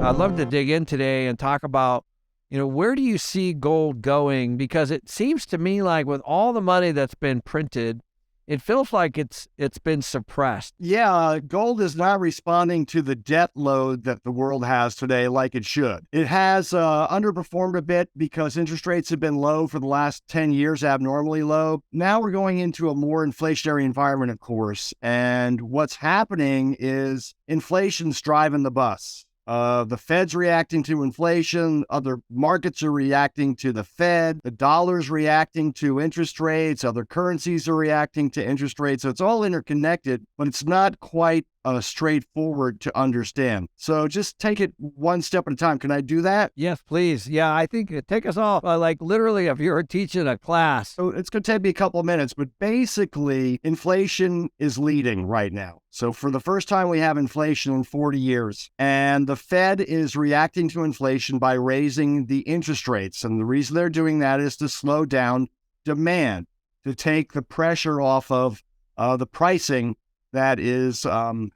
I'd love to dig in today and talk about, where do you see gold going? Because it seems to me like with all the money that's been printed, it feels like it's been suppressed. Yeah, gold is not responding to the debt load that the world has today like it should. It has underperformed a bit because interest rates have been low for the last 10 years, abnormally low. Now we're going into a more inflationary environment, of course. And what's happening is inflation's driving the bus. The Fed's reacting to inflation. Other markets are reacting to the Fed. The dollar's reacting to interest rates. Other currencies are reacting to interest rates. So it's all interconnected, but it's not quite straightforward to understand. So just take it one step at a time. Can I do that? Yes, please. Yeah, I think take us all, like literally if you were teaching a class. So it's going to take me a couple of minutes, but basically inflation is leading right now. So for the first time, we have inflation in 40 years, and the Fed is reacting to inflation by raising the interest rates. And the reason they're doing that is to slow down demand, to take the pressure off of the pricing that is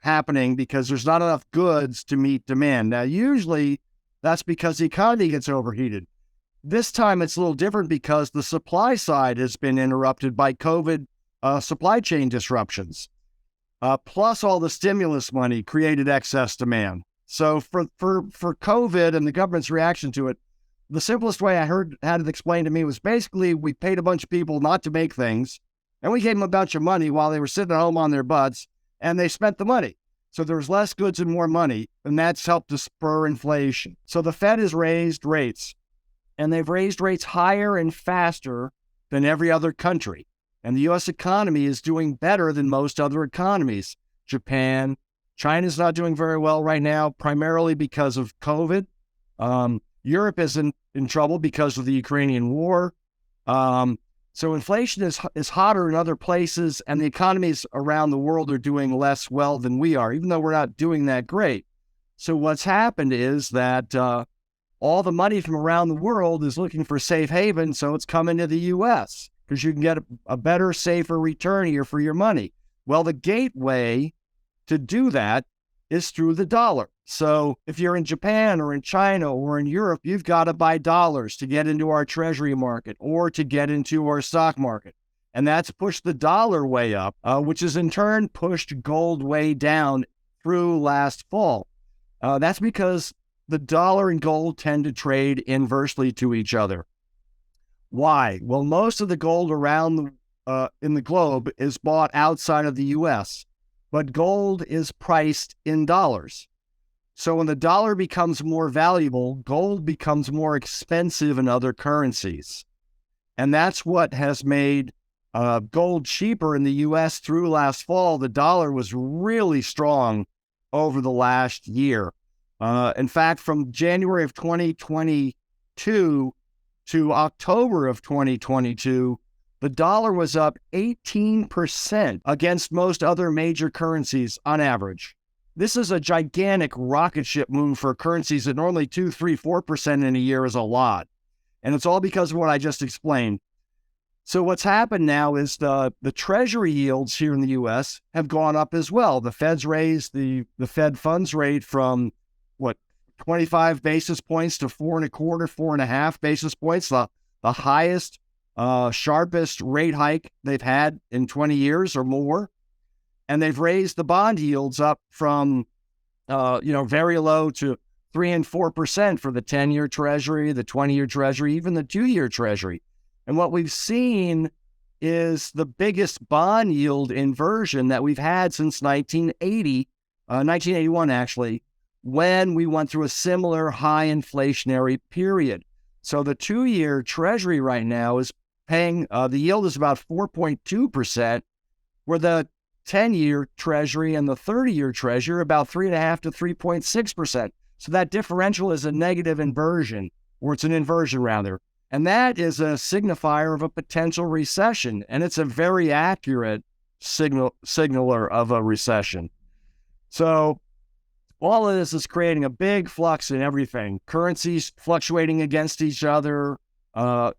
happening because there's not enough goods to meet demand. Now, usually that's because the economy gets overheated. This time it's a little different because the supply side has been interrupted by COVID supply chain disruptions. Plus all the stimulus money created excess demand. So for COVID and the government's reaction to it, the simplest way I had it explained to me was basically we paid a bunch of people not to make things, and we gave them a bunch of money while they were sitting at home on their butts, and they spent the money. So there was less goods and more money, and that's helped to spur inflation. So the Fed has raised rates, and they've raised rates higher and faster than every other country. And the U.S. economy is doing better than most other economies. Japan, China's not doing very well right now, primarily because of COVID. Europe is in trouble because of the Ukrainian war. So inflation is hotter in other places, and the economies around the world are doing less well than we are, even though we're not doing that great. So what's happened is that all the money from around the world is looking for safe haven, so it's coming to the U.S. because you can get a better, safer return here for your money. Well, the gateway to do that is through the dollar. So if you're in Japan or in China or in Europe, you've got to buy dollars to get into our treasury market or to get into our stock market. And that's pushed the dollar way up, which has in turn pushed gold way down through last fall. That's because the dollar and gold tend to trade inversely to each other. Why? Well, most of the gold around in the globe is bought outside of the U.S., but gold is priced in dollars. So when the dollar becomes more valuable, gold becomes more expensive in other currencies. And that's what has made gold cheaper in the U.S. through last fall. The dollar was really strong over the last year. In fact, from January of 2022 to October of 2022, the dollar was up 18% against most other major currencies on average. This is a gigantic rocket ship move for currencies that normally 2, 3, 4% in a year is a lot. And it's all because of what I just explained. So what's happened now is the treasury yields here in the U.S. have gone up as well. The Fed's raised the Fed funds rate from 25 basis points to 4.25, 4.5 basis points, the highest, sharpest rate hike they've had in 20 years or more. And they've raised the bond yields up from, very low to 3 and 4% for the 10-year Treasury, the 20-year Treasury, even the 2-year Treasury. And what we've seen is the biggest bond yield inversion that we've had since 1981 actually, when we went through a similar high inflationary period. So the 2-year Treasury right now is paying, the yield is about 4.2%, where the 10-year Treasury and the 30-year Treasury are about 3.5 to 3.6%. So that differential is a negative inversion, or it's an inversion rather. And that is a signifier of a potential recession. And it's a very accurate signaler of a recession. So all of this is creating a big flux in everything. Currencies fluctuating against each other.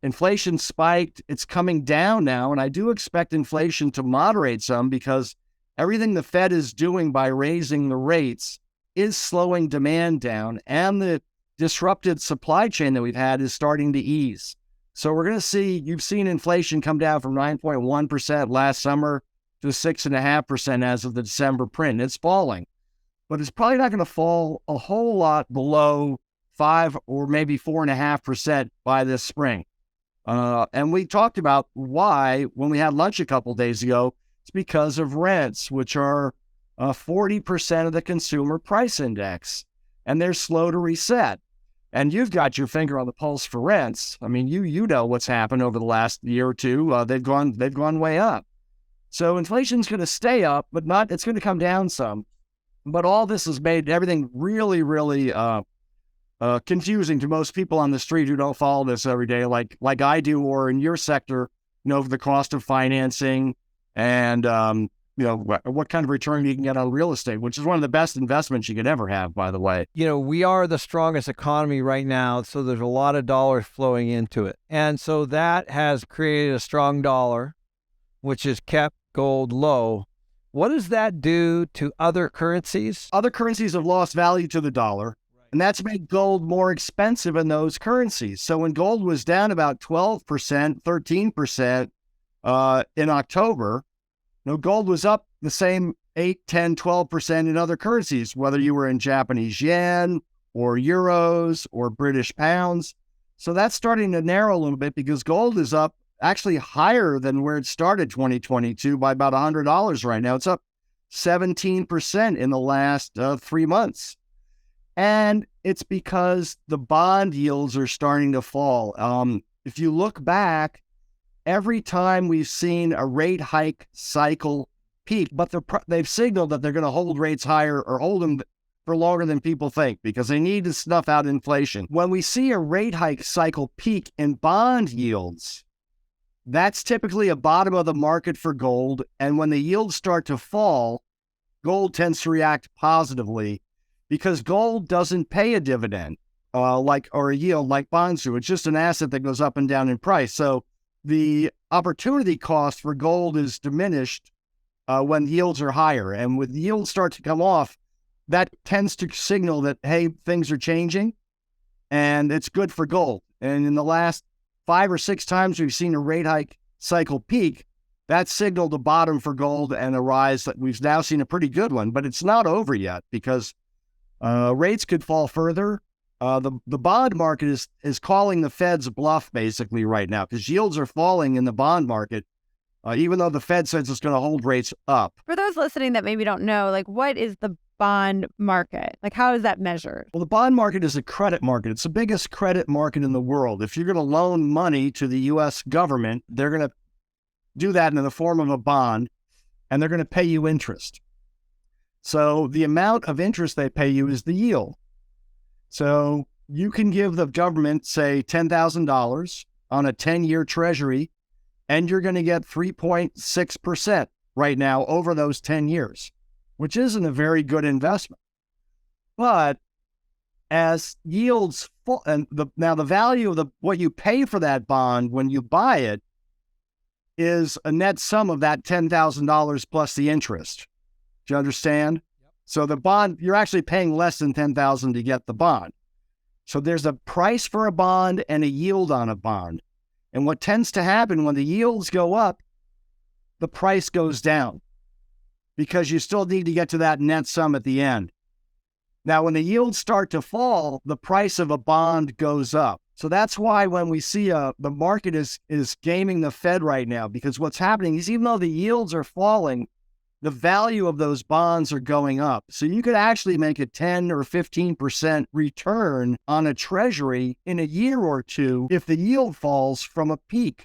Inflation spiked. It's coming down now. And I do expect inflation to moderate some because everything the Fed is doing by raising the rates is slowing demand down, and the disrupted supply chain that we've had is starting to ease. So we're going to see, you've seen inflation come down from 9.1% last summer to 6.5% as of the December print. It's falling, but it's probably not going to fall a whole lot below 5 or maybe 4.5% by this spring. And we talked about why when we had lunch a couple days ago. It's because of rents, which are 40% of the consumer price index, and they're slow to reset. And you've got your finger on the pulse for rents. I mean, you know what's happened over the last year or two. They've gone way up. So inflation's going to stay up, but it's going to come down some. But all this has made everything really, really confusing to most people on the street who don't follow this every day, like I do, or in your sector, the cost of financing and what kind of return you can get on real estate, which is one of the best investments you could ever have, by the way. We are the strongest economy right now, so there's a lot of dollars flowing into it. And so that has created a strong dollar, which has kept gold low. What does that do to other currencies? Other currencies have lost value to the dollar, and that's made gold more expensive in those currencies. So when gold was down about 12%, 13% in October, gold was up the same 8, 10, 12% in other currencies, whether you were in Japanese yen or euros or British pounds. So that's starting to narrow a little bit because gold is up actually higher than where it started 2022 by about $100 right now. It's up 17% in the last 3 months. And it's because the bond yields are starting to fall. If you look back, every time we've seen a rate hike cycle peak, but they've signaled that they're going to hold rates higher or hold them for longer than people think because they need to snuff out inflation. When we see a rate hike cycle peak in bond yields, that's typically a bottom of the market for gold. And when the yields start to fall, gold tends to react positively because gold doesn't pay a dividend or a yield like bonds do. It's just an asset that goes up and down in price. So the opportunity cost for gold is diminished when yields are higher. And when yields start to come off, that tends to signal that, hey, things are changing and it's good for gold. And in the last 5 or 6 times we've seen a rate hike cycle peak, that signaled a bottom for gold and a rise that we've now seen a pretty good one. But it's not over yet because rates could fall further. The bond market is calling the Fed's bluff basically right now because yields are falling in the bond market, even though the Fed says it's going to hold rates up. For those listening that maybe don't know, what is the bond market? How is that measured? Well, the bond market is a credit market. It's the biggest credit market in the world. If you're going to loan money to the U.S. government, they're going to do that in the form of a bond, and they're going to pay you interest. So the amount of interest they pay you is the yield. So you can give the government, say, $10,000 on a 10-year treasury, and you're going to get 3.6% right now over those 10 years, which isn't a very good investment. But as yields fall, and now the value of what you pay for that bond when you buy it is a net sum of that $10,000 plus the interest. Do you understand? Yep. So the bond, you're actually paying less than $10,000 to get the bond. So there's a price for a bond and a yield on a bond. And what tends to happen when the yields go up, the price goes down because you still need to get to that net sum at the end. Now, when the yields start to fall, the price of a bond goes up. So that's why when we see the market is gaming the Fed right now, because what's happening is even though the yields are falling, the value of those bonds are going up. So you could actually make a 10 or 15% return on a treasury in a year or two if the yield falls from a peak.